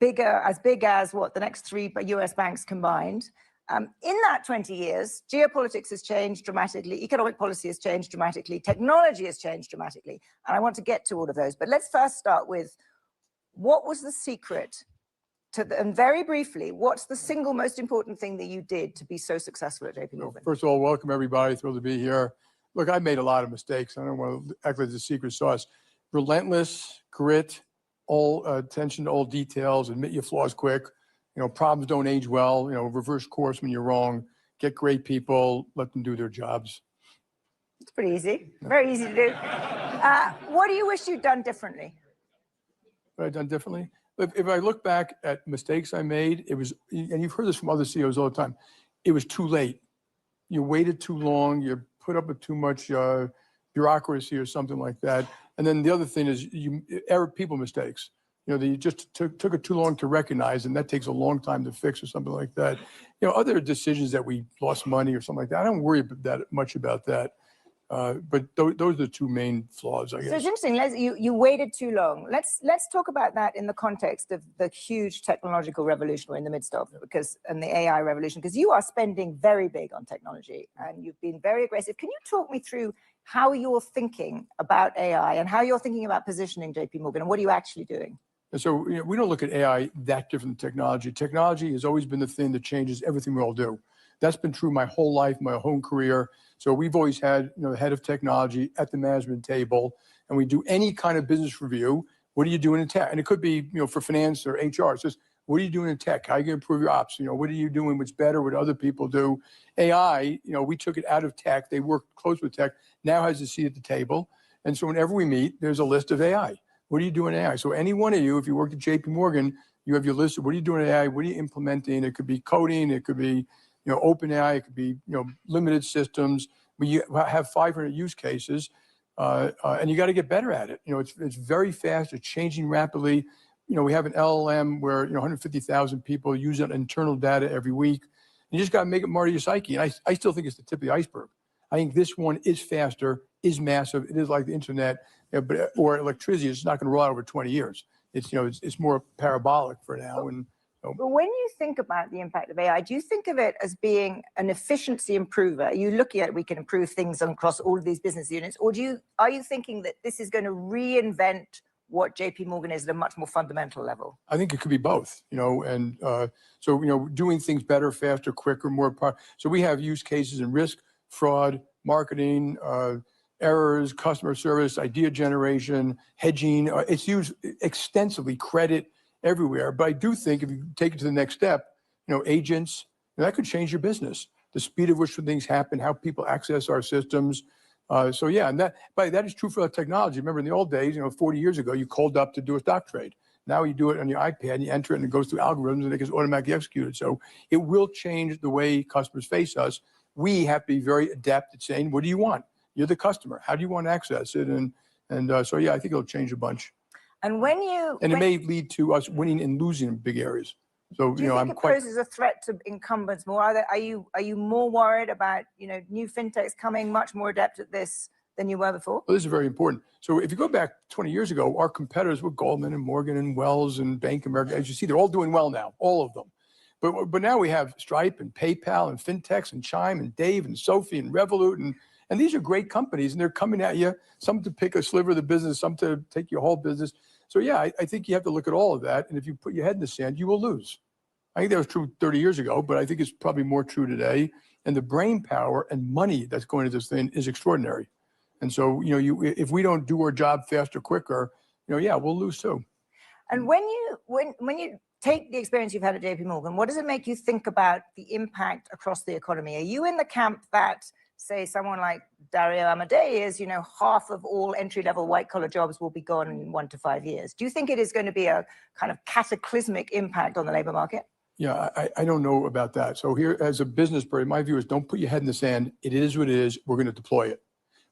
as big as what, the next 3 US banks combined. In that 20 years, geopolitics has changed dramatically, economic policy has changed dramatically, technology has changed dramatically, and I want to get to all of those. But let's first start with, what was the secret to, and very briefly, what's the single most important thing that you did to be so successful at JPMorgan? First of all, welcome everybody, thrilled to be here. Look, I made a lot of mistakes. I don't want to act like the secret sauce. Relentless grit, all attention to all details, admit your flaws quick. Problems don't age well. Reverse course when you're wrong. Get great people, let them do their jobs. It's pretty easy, very easy to do. What do you wish you'd done differently? What I've done differently? If I look back at mistakes I made, it was, and you've heard this from other CEOs all the time, it was too late. You waited too long, you put up with too much bureaucracy or something like that. And then the other thing is people mistakes. That you just took it too long to recognize, and that takes a long time to fix or something like that. Other decisions that we lost money or something like that, I don't worry that much about that. But those are the two main flaws, I guess. So it's interesting, you waited too long. Let's talk about that in the context of the huge technological revolution we're in the midst of, and the AI revolution, because you are spending very big on technology and you've been very aggressive. Can you talk me through how you're thinking about AI and how you're thinking about positioning JPMorgan, and what are you actually doing? And so we don't look at AI that different than technology. Technology has always been the thing that changes everything we all do. That's been true my whole life, my whole career. So we've always had the head of technology at the management table, and we do any kind of business review. What are you doing in tech? And it could be for finance or HR. It's just, what are you doing in tech? How are you going to improve your ops? What are you doing? What's better? What other people do? AI, we took it out of tech. They work close with tech. Now has a seat at the table. And so whenever we meet, there's a list of AI. What are you doing in AI? So any one of you, if you work at JPMorgan, you have your list of what are you doing in AI? What are you implementing? It could be coding. It could be open AI. It could be limited systems. We have 500 use cases, and you got to get better at it. It's very fast. It's changing rapidly. We have an LLM where 150,000 people use it internal data every week. You just got to make it more to your psyche. And I still think it's the tip of the iceberg. I think this one is faster, is massive. It is like the internet, or electricity. It's not going to roll out over 20 years. It's more parabolic for now. But when you think about the impact of AI, do you think of it as being an efficiency improver? Are you looking at we can improve things across all of these business units, or are you thinking that this is going to reinvent what JPMorgan is at a much more fundamental level? I think it could be both, so doing things better, faster, quicker, so we have use cases in risk, fraud, marketing, errors, customer service, idea generation, hedging. It's used extensively, credit, everywhere. But I do think if you take it to the next step, agents, that could change your business. The speed at which things happen, how people access our systems. So yeah, and that is true for our technology. Remember in the old days, 40 years ago, you called up to do a stock trade. Now you do it on your iPad, you enter it and it goes through algorithms and it gets automatically executed. So it will change the way customers face us. We have to be very adept at saying, what do you want? You're the customer. How do you want to access it? And so yeah, I think it'll change a bunch. And it may lead to us winning and losing in big areas. So do you think it poses a threat to incumbents more? Are you more worried about new fintechs coming much more adept at this than you were before? Well, this is very important. So if you go back 20 years ago, our competitors were Goldman and Morgan and Wells and Bank of America. As you see, they're all doing well now, all of them. But now we have Stripe and PayPal and fintechs and Chime and Dave and Sophie and Revolut and these are great companies, and they're coming at you, some to pick a sliver of the business, some to take your whole business. So yeah, I think you have to look at all of that, and if you put your head in the sand, you will lose. I think that was true 30 years ago, but I think it's probably more true today. And the brain power and money that's going into this thing is extraordinary. And so, if we don't do our job faster, quicker, yeah, we'll lose too. And when you take the experience you've had at JPMorgan, what does it make you think about the impact across the economy? Are you in the camp that, say, someone like Dario Amodei is, half of all entry-level white-collar jobs will be gone in 1 to 5 years? Do you think it is going to be a kind of cataclysmic impact on the labor market? Yeah, I don't know about that. So here, as a business person, my view is don't put your head in the sand. It is what it is. We're going to deploy it.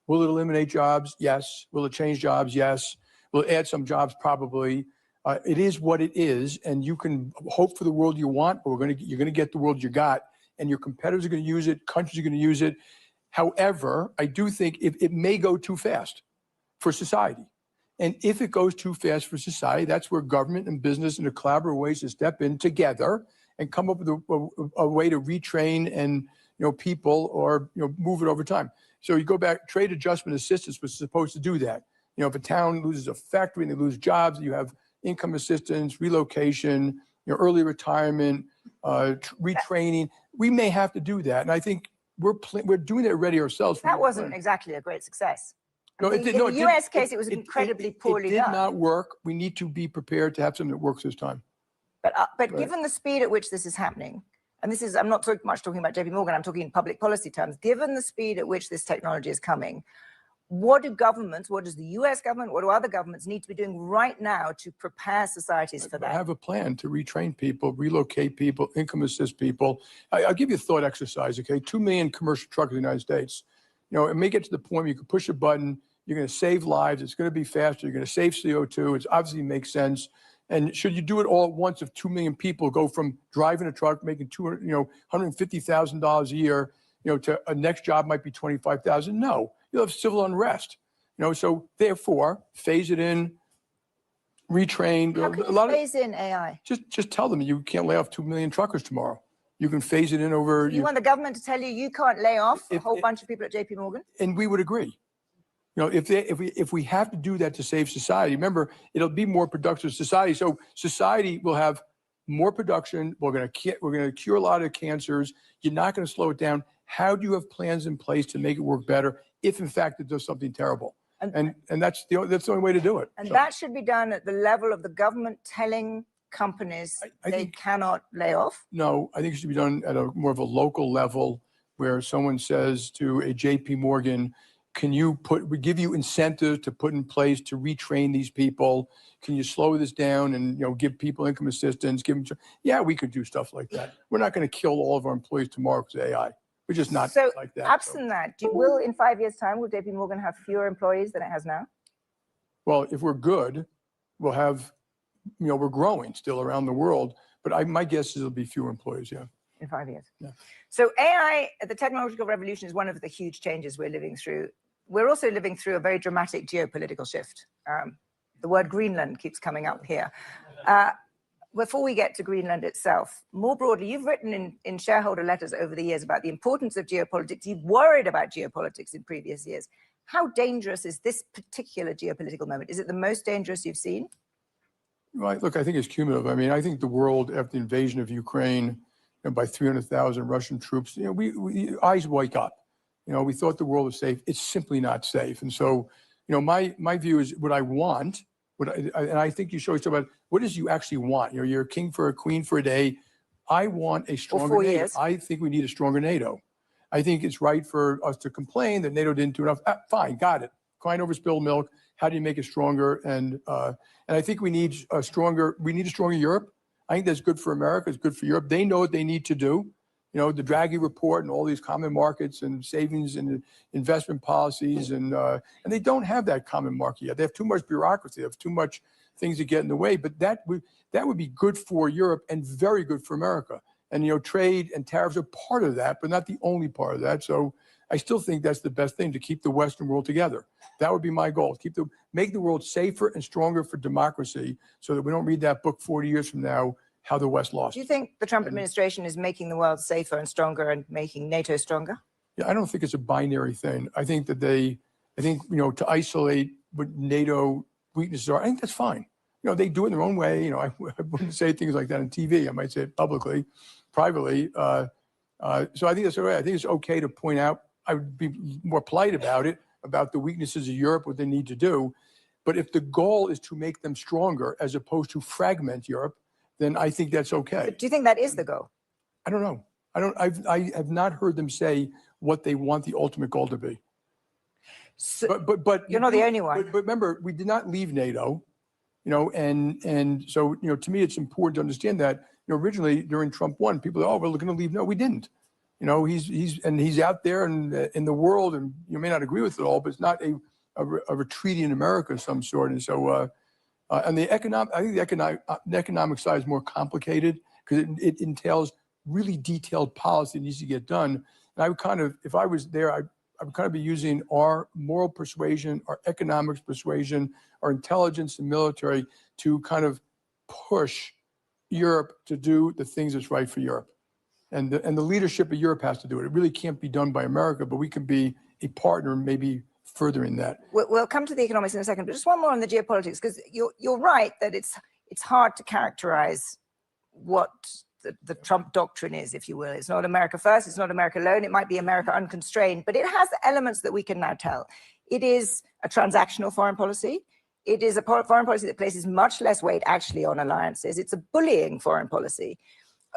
Will it eliminate jobs? Yes. Will it change jobs? Yes. Will it add some jobs? Probably. It is what it is, and you can hope for the world you want, but you're going to get the world you got, and your competitors are going to use it. Countries are going to use it. However, I do think it may go too fast for society. And if it goes too fast for society, that's where government and business in a collaborative way should step in together and come up with a way to retrain and people or move it over time. So you go back, trade adjustment assistance was supposed to do that. If a town loses a factory and they lose jobs, you have income assistance, relocation, early retirement, retraining. We may have to do that, and I think we're doing it already ourselves. That wasn't exactly a great success. No, in the US case, it was incredibly poorly done. It did not work. We need to be prepared to have something that works this time. But given the speed at which this is happening, and this is, I'm not so much talking about JPMorgan, I'm talking in public policy terms, given the speed at which this technology is coming, what do governments, what does the US government, what do other governments need to be doing right now to prepare societies for that? I have a plan to retrain people, relocate people, income assist people. I'll give you a thought exercise, okay? 2 million commercial trucks in the United States. It may get to the point where you can push a button, you're going to save lives, it's going to be faster, you're going to save CO2, it obviously makes sense. And should you do it all at once if 2 million people go from driving a truck, making $150,000 a year, to a next job might be 25,000? No, you'll have civil unrest. So therefore, phase it in, retrain. How can you phase in AI? Just tell them you can't lay off 2 million truckers tomorrow. You can phase it in over. So you want the government to tell you can't lay off a whole bunch of people at JPMorgan? And we would agree. If we have to do that to save society, remember, it'll be more productive society. So society will have more production. We're going to cure a lot of cancers. You're not going to slow it down. How do you have plans in place to make it work better if, in fact, it does something terrible? And that's the only way to do it. And that should be done at the level of the government telling companies they cannot lay off? No, I think it should be done at more of a local level where someone says to a JPMorgan, we give you incentives to put in place to retrain these people. Can you slow this down and give people income assistance? Yeah, we could do stuff like that. We're not going to kill all of our employees tomorrow because of AI. We're just not like that. Absent that, will in 5 years' time, will JPMorgan have fewer employees than it has now? Well, if we're good, we'll have, we're growing still around the world, but my guess is it'll be fewer employees, yeah. In 5 years. Yeah. So AI, the technological revolution, is one of the huge changes we're living through. We're also living through a very dramatic geopolitical shift. The word Greenland keeps coming up here. Before we get to Greenland itself, more broadly, you've written in shareholder letters over the years about the importance of geopolitics. You've worried about geopolitics in previous years. How dangerous is this particular geopolitical moment? Is it the most dangerous you've seen? Right. Look, I think it's cumulative. I mean, I think the world, after the invasion of Ukraine, by 300,000 Russian troops, we eyes wake up. We thought the world was safe. It's simply not safe. And so, my view is what I want. And I think you should always talk about what does you actually want. You're a king for a queen for a day. I want a stronger NATO. Years. I think we need a stronger NATO. I think it's right for us to complain that NATO didn't do enough. Fine, got it. Crying over spilled milk. How do you make it stronger? And I think we need a stronger Europe. I think that's good for America. It's good for Europe. They know what they need to do. The Draghi report and all these common markets and savings and investment policies, and they don't have that common market yet. They have too much bureaucracy. They have too much things that get in the way. But that would be good for Europe and very good for America. And trade and tariffs are part of that, but not the only part of that. So I still think that's the best thing, to keep the Western world together. That would be my goal: make the world safer and stronger for democracy, so that we don't read that book 40 years from now, how the West lost. Do you think the Trump administration is making the world safer and stronger and making NATO stronger? Yeah, I don't think it's a binary thing. I think that to isolate what NATO weaknesses are, I think that's fine. They do it in their own way. I wouldn't say things like that on TV. I might say it publicly, privately. So I think that's all right. I think it's okay to point out. I would be more polite about it, about the weaknesses of Europe, what they need to do. But if the goal is to make them stronger as opposed to fragment Europe, then I think that's okay. But do you think that is the goal? I don't know. I have not heard them say what they want the ultimate goal to be. So, but you're not the only one. But remember, we did not leave NATO, and so to me it's important to understand that originally during Trump 1, people thought, we're looking to leave. No, we didn't. He's out there in the world, and you may not agree with it all, but it's not a retreating America of some sort. And so. And I think the economic side is more complicated because it entails really detailed policy that needs to get done. And I would if I was there, kind of be using our moral persuasion, our economics persuasion, our intelligence and military to kind of push Europe to do the things that's right for Europe. And the leadership of Europe has to do it. It really can't be done by America, but we can be a partner, maybe furthering that. We'll come to the economics in a second, but just one more on the geopolitics, because you're right that it's hard to characterize what the Trump doctrine is, if you will. It's not America first, it's not America alone, it might be America unconstrained, but it has elements that we can now tell. It is a transactional foreign policy. It is a foreign policy that places much less weight actually on alliances. It's a bullying foreign policy.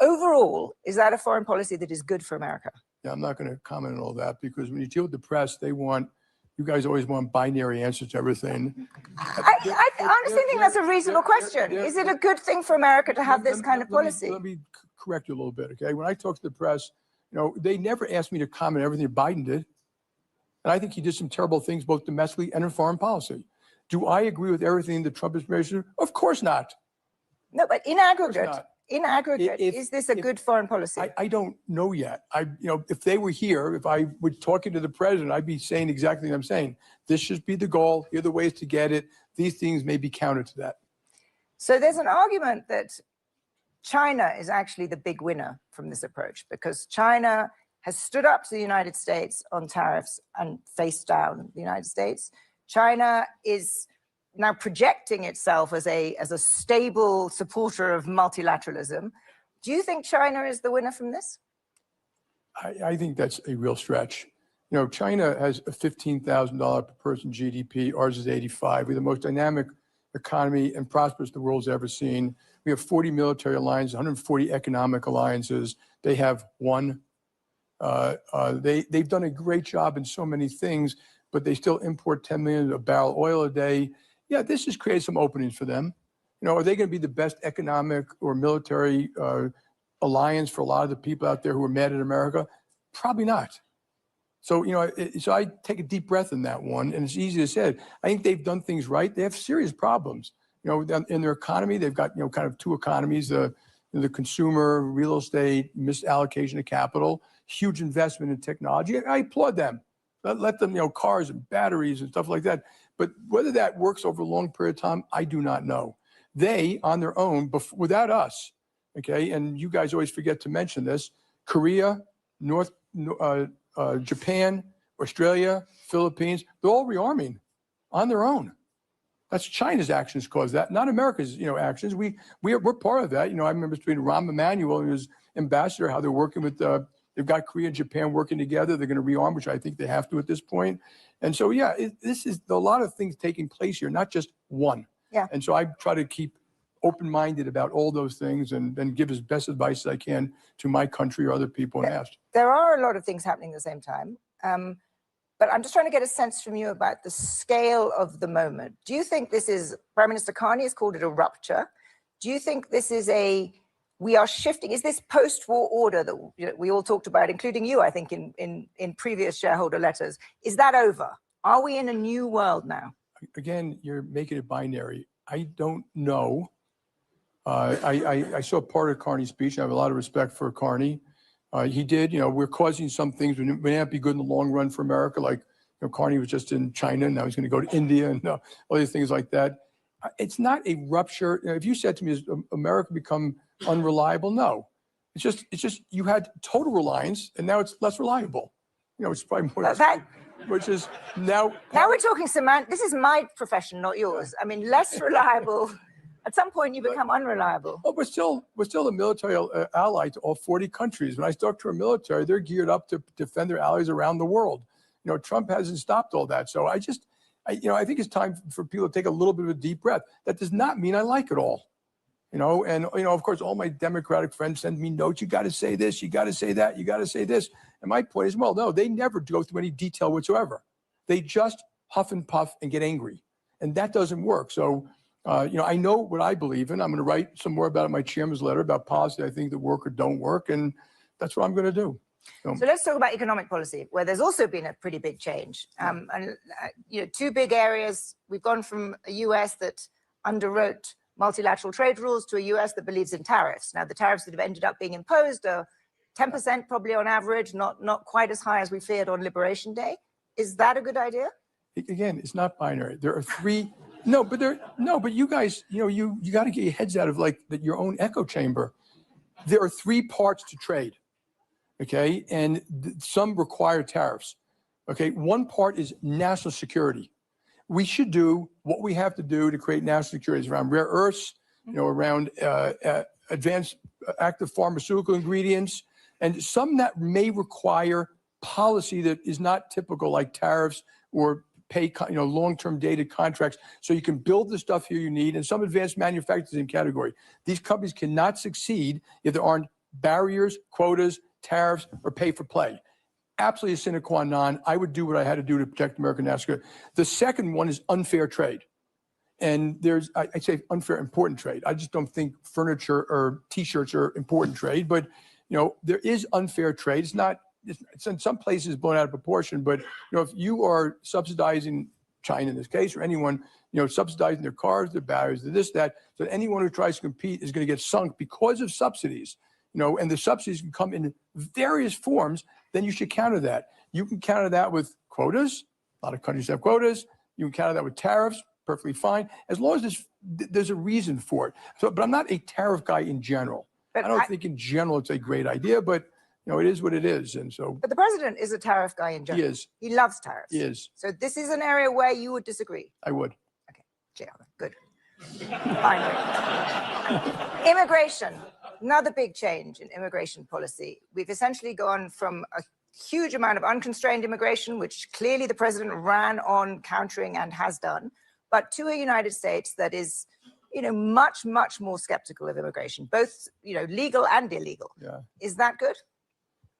Overall, is that a foreign policy that is good for America? Yeah, I'm not going to comment on all that, because when you deal with the press, you guys always want binary answers to everything. I honestly think that's a reasonable question. Is it a good thing for America to have this kind of policy? Let me correct you a little bit, okay? When I talk to the press, they never asked me to comment on everything Biden did. And I think he did some terrible things, both domestically and in foreign policy. Do I agree with everything the Trump administration? Of course not. No, but in aggregate, is this a good foreign policy? I don't know yet. If they were here, if I were talking to the president, I'd be saying exactly what I'm saying. This should be the goal. Here are the ways to get it. These things may be counter to that. So there's an argument that China is actually the big winner from this approach, because China has stood up to the United States on tariffs and faced down the United States. China is now projecting itself as a stable supporter of multilateralism. Do you think China is the winner from this? I think that's a real stretch. China has a $15,000 per person GDP. Ours is 85. We're the most dynamic economy and prosperous the world's ever seen. We have 40 military alliances, 140 economic alliances. They have one. They've done a great job in so many things, but they still import 10 million of barrel oil a day. Yeah, this has created some openings for them. Are they going to be the best economic or military alliance for a lot of the people out there who are mad at America? Probably not. So, so I take a deep breath in that one, and it's easy to say. I think they've done things right. They have serious problems. In their economy, they've got, kind of two economies, the consumer, real estate, misallocation of capital, huge investment in technology. I applaud them. Let them, cars and batteries and stuff like that. But whether that works over a long period of time, I do not know. They, on their own, without us, okay, and you guys always forget to mention this, Korea, Japan, Australia, Philippines, they're all rearming on their own. That's China's actions caused that, not America's, actions. We're part of that. I remember between Rahm Emanuel and his ambassador, how they're working with, they've got Korea and Japan working together. They're going to rearm, which I think they have to at this point. And so, yeah, this is a lot of things taking place here, not just one. Yeah. And so I try to keep open-minded about all those things and give as best advice as I can to my country or other people and ask. There are a lot of things happening at the same time. But I'm just trying to get a sense from you about the scale of the moment. Do you think this is, Prime Minister Carney has called it a rupture. Do you think this is we are shifting, is this post-war order that we all talked about, including you, I think, in previous shareholder letters, is that over? Are we in a new world now? Again, you're making it binary. I don't know. I saw part of Carney's speech. I have a lot of respect for Carney. He did, we're causing some things that may not be good in the long run for America. Like, Carney was just in China, and now he's going to go to India and other things like that. It's not a rupture. If you said to me, has America become unreliable? No. It's just you had total reliance, and now it's less reliable. It's probably more. Which is now. Now we're talking semantics. This is my profession, not yours. I mean, less reliable. At some point, you become unreliable. Oh, we're still a military ally to all 40 countries. When I talk to our military, they're geared up to defend their allies around the world. Trump hasn't stopped all that. So I think it's time for people to take a little bit of a deep breath. That does not mean I like it all. Of course, all my Democratic friends send me notes. You got to say this, you got to say that, you got to say this. And my point is, well, no, they never go through any detail whatsoever. They just huff and puff and get angry. And that doesn't work. So, I know what I believe in. I'm going to write some more about it in my chairman's letter about policy I think that work or don't work. And that's what I'm going to do. So let's talk about economic policy, where there's also been a pretty big change. Two big areas. We've gone from a US that underwrote multilateral trade rules to a US that believes in tariffs. Now, the tariffs that have ended up being imposed are 10% probably on average, not quite as high as we feared on Liberation Day, Is that a good idea? Again, it's not binary. There are three. But you guys, you got to get your heads out of like your own echo chamber. There are three parts to trade, okay? And some require tariffs, okay? One part is national security. We should do what we have to do to create national security around rare earths, around advanced active pharmaceutical ingredients, and some that may require policy that is not typical, like tariffs or pay, long-term dated contracts, so you can build the stuff here you need, and some advanced manufacturing category. These companies cannot succeed if there aren't barriers, quotas, tariffs, or pay for play. Absolutely a sine qua non. I would do what I had to do to protect American national security. The second one is unfair trade. And there's, I say unfair, important trade. I just don't think furniture or T-shirts are important trade, but there is unfair trade. It's in some places blown out of proportion, but if you are subsidizing China in this case, or anyone, subsidizing their cars, their batteries, this, that, so anyone who tries to compete is going to get sunk because of subsidies, and the subsidies can come in various forms, then you should counter that. You can counter that with quotas. A lot of countries have quotas. You can counter that with tariffs, perfectly fine, as long as there's a reason for it. So, but I'm not a tariff guy in general. But I don't think in general it's a great idea, but it is what it is. And so. But the president is a tariff guy in general. He is. He loves tariffs. He is. So this is an area where you would disagree. I would. Okay, good. Finally. Immigration, another big change in immigration policy. We've essentially gone from a huge amount of unconstrained immigration, which clearly the president ran on countering and has done, but to a United States that is, much, much more skeptical of immigration, both, legal and illegal. Yeah. Is that good?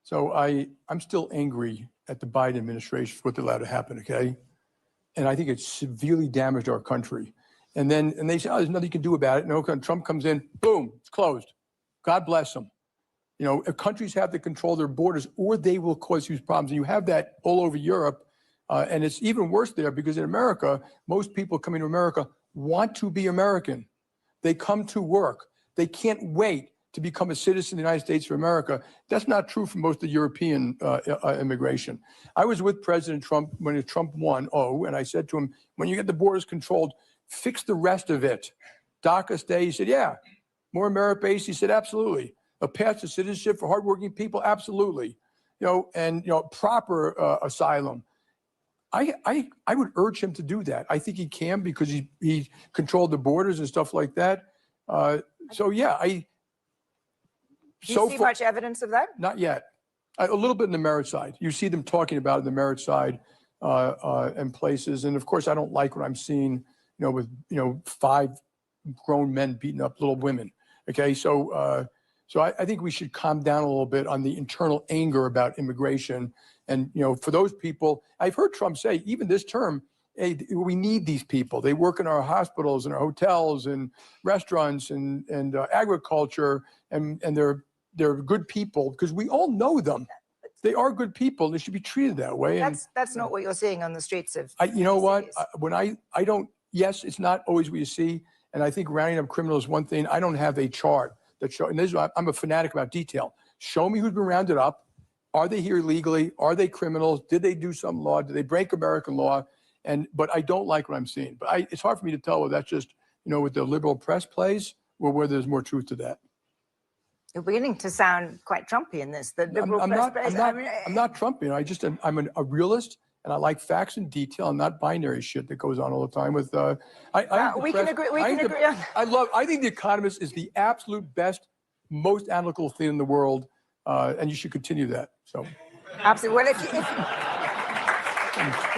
So I'm still angry at the Biden administration for what they allowed to happen, okay? And I think it's severely damaged our country. And they say, oh, there's nothing you can do about it. No, Trump comes in, boom, it's closed. God bless them. If countries have to control their borders, or they will cause huge problems. And you have that all over Europe. And it's even worse there because in America, most people coming to America want to be American. They come to work. They can't wait to become a citizen of the United States of America. That's not true for most of the European immigration. I was with President Trump when Trump won, and I said to him, when you get the borders controlled, fix the rest of it. DACA stay, he said, yeah. More merit-based, he said, absolutely. A path to citizenship for hardworking people, absolutely. Proper asylum. I would urge him to do that. I think he can because he controlled the borders and stuff like that. So yeah, Do you see much evidence of that? Not yet. A little bit in the merit side. You see them talking about it in the merit side and places. And of course, I don't like what I'm seeing, with 5 grown men beating up little women. Okay, so I think we should calm down a little bit on the internal anger about immigration. And for those people, I've heard Trump say, even this term, hey, we need these people. They work in our hospitals and our hotels and restaurants and agriculture, and they're good people because we all know them. They are good people. They should be treated that way. That's not what you're seeing on the streets of. You know what? When I don't. Yes, it's not always what you see. And I think rounding up criminals is one thing. I don't have a chart that shows. And this is why I'm a fanatic about detail. Show me who's been rounded up. Are they here illegally? Are they criminals? Did they do some law? Did they break American law? But I don't like what I'm seeing. But it's hard for me to tell whether that's just what the liberal press plays or whether there's more truth to that. You're beginning to sound quite Trumpy in this. The liberal press plays. I'm not Trumpy. I'm a realist, and I like facts and detail, and not binary shit that goes on all the time. With we can agree. We can agree on. I think The Economist is the absolute best, most analytical thing in the world, and you should continue that. So. Absolutely. Well, if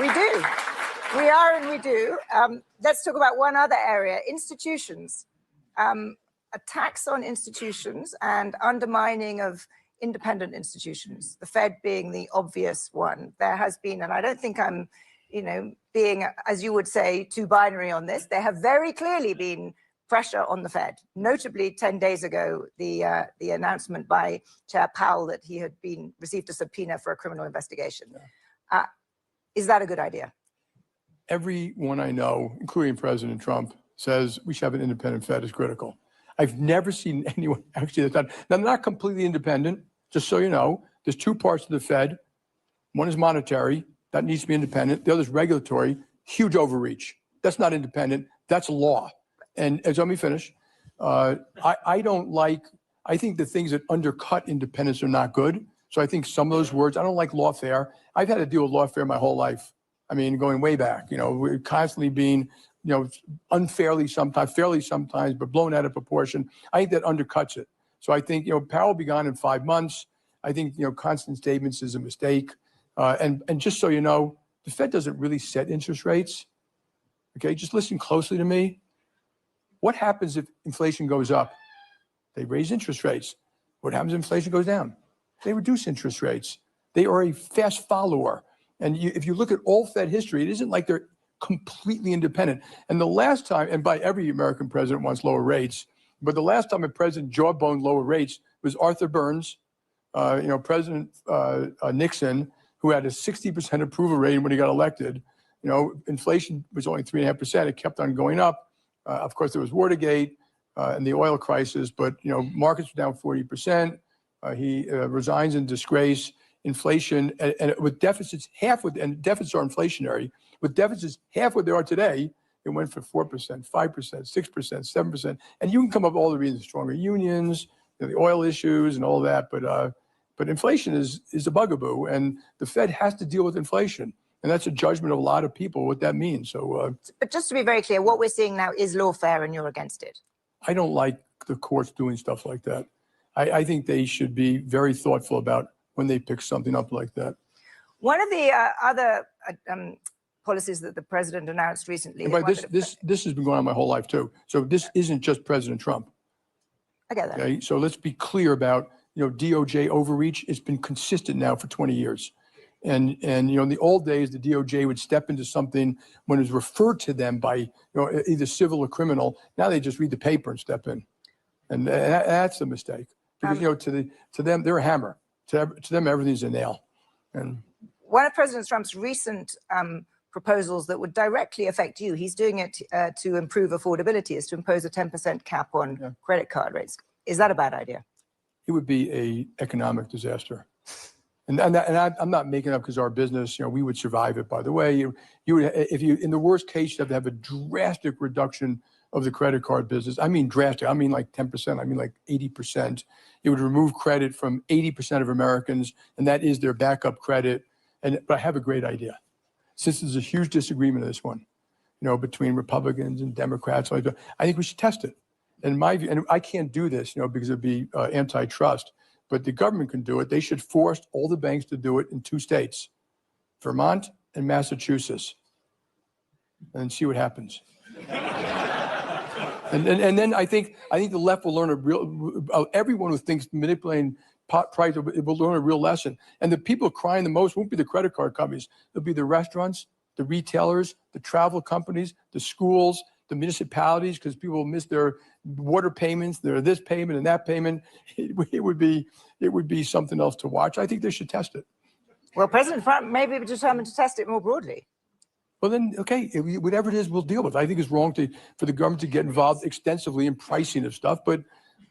we do. We are and we do. Let's talk about one other area, institutions. Attacks on institutions and undermining of independent institutions, the Fed being the obvious one. There has been, and I don't think I'm, being, as you would say, too binary on this, there have very clearly been pressure on the Fed. Notably, 10 days ago, the announcement by Chair Powell that he had received a subpoena for a criminal investigation. Yeah. Is that a good idea? Everyone I know, including President Trump, says we should have an independent Fed is critical. I've never seen anyone actually that's done. Now, they're not completely independent, just so you know. There's 2 parts to the Fed. One is monetary, That needs to be independent. The other is regulatory, huge overreach. That's not independent. That's law. And let me finish. I think the things that undercut independence are not good. So I think some of those words, I don't like lawfare. I've had to deal with lawfare my whole life. I mean, going way back, we're constantly being, unfairly sometimes, fairly sometimes, but blown out of proportion. I think that undercuts it. So I think, power will be gone in 5 months. I think, constant statements is a mistake. And just so you know, the Fed doesn't really set interest rates. Okay, just listen closely to me. What happens if inflation goes up? They raise interest rates. What happens if inflation goes down? They reduce interest rates. They are a fast follower. And if you look at all Fed history, it isn't like they're completely independent. And the last time, and by every American president wants lower rates, but the last time a president jawboned lower rates was Arthur Burns, President Nixon, who had a 60% approval rating when he got elected. Inflation was only 3.5%. It kept on going up. Of course, there was Watergate and the oil crisis, but markets were down 40%. He resigns in disgrace. Inflation and with deficits and deficits are inflationary. With deficits half what they are today, it went from 4%, 5%, 6%, 7%, and you can come up with all the reasons: stronger unions, the oil issues, and all that. But inflation is a bugaboo, and the Fed has to deal with inflation, and that's a judgment of a lot of people what that means. So, but just to be very clear, what we're seeing now is lawfare, and you're against it. I don't like the courts doing stuff like that. I think they should be very thoughtful about when they pick something up like that. One of the other policies that the president announced recently. But this has been going on my whole life too. So this isn't just President Trump. I get that. Okay, so let's be clear about DOJ overreach. It's been consistent now for 20 years, and in the old days the DOJ would step into something when it was referred to them by either civil or criminal. Now they just read the paper and step in, and that's a mistake because to them they're a hammer. To them, everything's a nail. And one of President Trump's recent proposals that would directly affect you, he's doing it to improve affordability, is to impose a 10% cap on credit card rates. Is that a bad idea? It would be an economic disaster. And I'm not making up because our business, we would survive it, by the way. You would, if you, in the worst case, you have to have a drastic reduction of the credit card business. I mean drastic, I mean like 10%, I mean like 80%. It would remove credit from 80% of Americans, and that is their backup credit. But I have a great idea. Since there's a huge disagreement on this one, between Republicans and Democrats, I think we should test it. And my view, and I can't do this, because it'd be antitrust, but the government can do it. They should force all the banks to do it in 2 states, Vermont and Massachusetts, and see what happens. And then I think the left will learn everyone who thinks manipulating price will learn a real lesson. And the people crying the most won't be the credit card companies. They'll be the restaurants, the retailers, the travel companies, the schools, the municipalities, because people will miss their water payments, their this payment and that payment. It would be something else to watch. I think they should test it. Well, President Trump may be determined to test it more broadly. Well, then, okay, whatever it is, we'll deal with it. I think it's wrong for the government to get involved extensively in pricing of stuff, but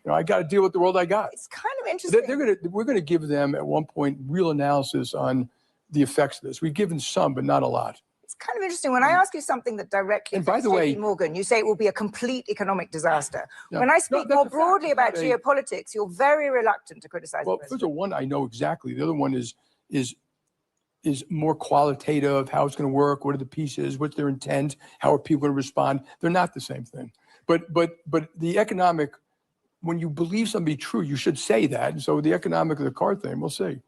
I got to deal with the world I got. It's kind of interesting. We're going to give them at one point real analysis on the effects of this. We've given some, but not a lot. It's kind of interesting. When I ask you something that directly affects JPMorgan, you say it will be a complete economic disaster. No, when I speak more broadly about geopolitics, you're very reluctant to criticize the president. First of all, one I know exactly. The other one is more qualitative, how it's going to work, what are the pieces, what's their intent, how are people going to respond. They're not the same thing. But the economic, when you believe something to be true, you should say that. And so the economic of the card thing, we'll see.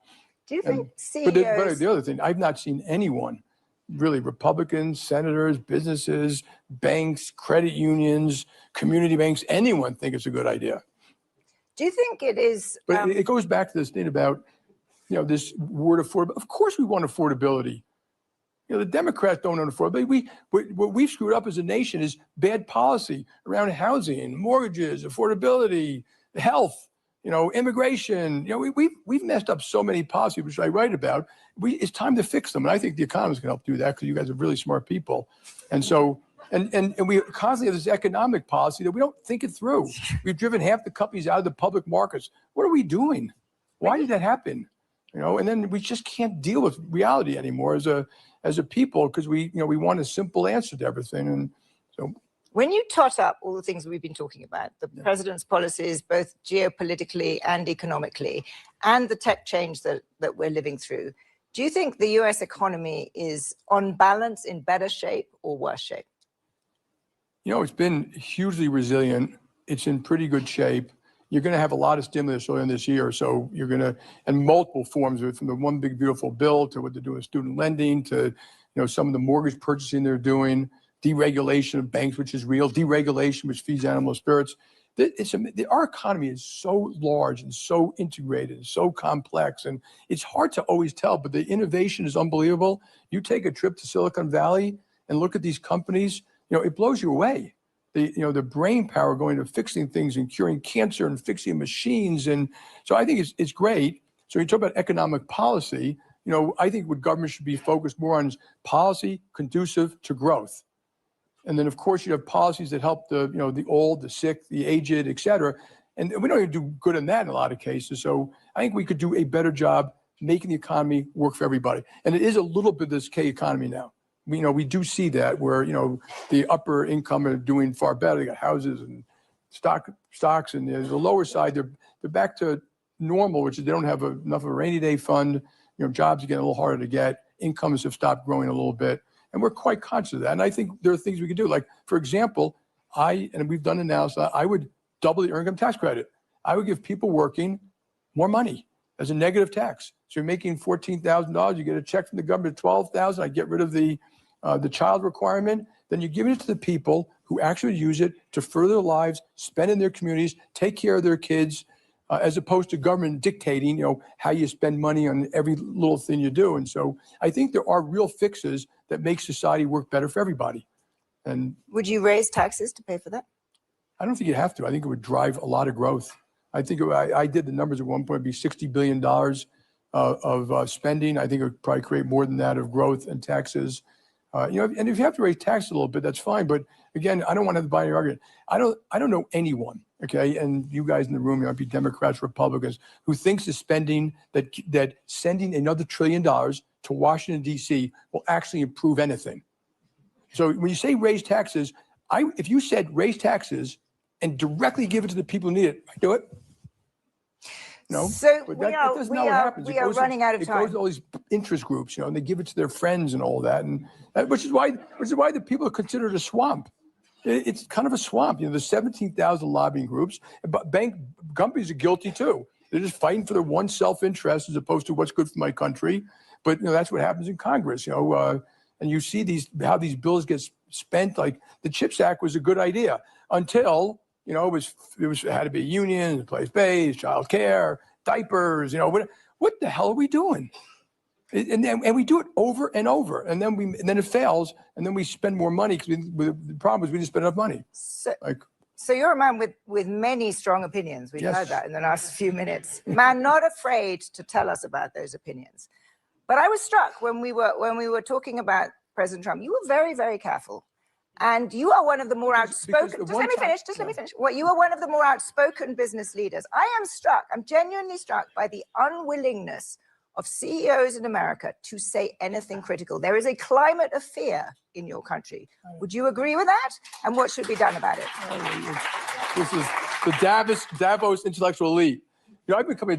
Do you think CEOs... But the other thing, I've not seen anyone, really, Republicans, senators, businesses, banks, credit unions, community banks, anyone think it's a good idea. Do you think it is... But it goes back to this thing about, this word affordability. Of course we want affordability. The Democrats don't want affordability. What we've screwed up as a nation is bad policy around housing, mortgages, affordability, health, immigration. We've messed up so many policies, which I write about. It's time to fix them. And I think the economists can help do that because you guys are really smart people. And so, and we constantly have this economic policy that we don't think it through. We've driven half the companies out of the public markets. What are we doing? Why did that happen? and then we just can't deal with reality anymore as a people, because we want a simple answer to everything. And so when you tot up all the things we've been talking about, the president's policies, both geopolitically and economically, and the tech change that we're living through, do you think the US economy is on balance in better shape or worse shape? It's been hugely resilient. It's in pretty good shape. You're going to have a lot of stimulus early in this year. So you're going to, and multiple forms of it, from the one big beautiful bill to what they're doing with student lending to, some of the mortgage purchasing they're doing, deregulation of banks, which is real, deregulation, which feeds animal spirits. Our economy is so large and so integrated and so complex, and it's hard to always tell, but the innovation is unbelievable. You take a trip to Silicon Valley and look at these companies, it blows you away. The brain power going to fixing things and curing cancer and fixing machines. And so I think it's great. So you talk about economic policy, I think what government should be focused more on is policy conducive to growth. And then, of course, you have policies that help the old, the sick, the aged, et cetera. And we don't even do good in that in a lot of cases. So I think we could do a better job making the economy work for everybody. And it is a little bit of this K economy now. We do see that where, the upper income are doing far better. They got houses and stocks, and there's the lower side, they're back to normal, which is they don't have enough of a rainy day fund. Jobs are getting a little harder to get. Incomes have stopped growing a little bit. And we're quite conscious of that. And I think there are things we can do. Like, for example, and we've done analysis, I would double the income tax credit. I would give people working more money as a negative tax. So you're making $14,000, you get a check from the government, $12,000. I get rid of the child requirement. Then you're giving it to the people who actually use it to further their lives, spend in their communities, take care of their kids, as opposed to government dictating, how you spend money on every little thing you do. And so I think there are real fixes that make society work better for everybody. And would you raise taxes to pay for that? I don't think you'd have to. I think it would drive a lot of growth. I think I did the numbers at one point, it'd be $60 billion of spending. I think it would probably create more than that of growth and taxes. And if you have to raise taxes a little bit, that's fine. But again, I don't want to have the binary argument. I don't know anyone, okay, and you guys in the room, you might be Democrats, Republicans, who thinks the spending that sending another $1 trillion to Washington, D.C. will actually improve anything. So when you say raise taxes, if you said raise taxes and directly give it to the people who need it, I do it. No, so but that doesn't know what happens. We are running out of time. It goes to all these interest groups, and they give it to their friends and all that, and which is why the people are considered a swamp. It's kind of a swamp. There's 17,000 lobbying groups, but bank companies are guilty too. They're just fighting for their one self-interest as opposed to what's good for my country. But that's what happens in Congress. And you see how these bills get spent. Like the CHIPS Act was a good idea until it had to be unions, place-based, child care, diapers. What the hell are we doing? And we do it over and over, and then it fails, and then we spend more money because the problem is we didn't spend enough money. So you're a man with many strong opinions. We've heard that in the last few minutes. Man, not afraid to tell us about those opinions. But I was struck when we were talking about President Trump. You were very, very careful. And you are one of the more outspoken. Just let me finish. Well, you are one of the more outspoken business leaders. I'm genuinely struck by the unwillingness of CEOs in America to say anything critical. There is a climate of fear in your country. Would you agree with that? And what should be done about it? This is the Davos intellectual elite. I've become a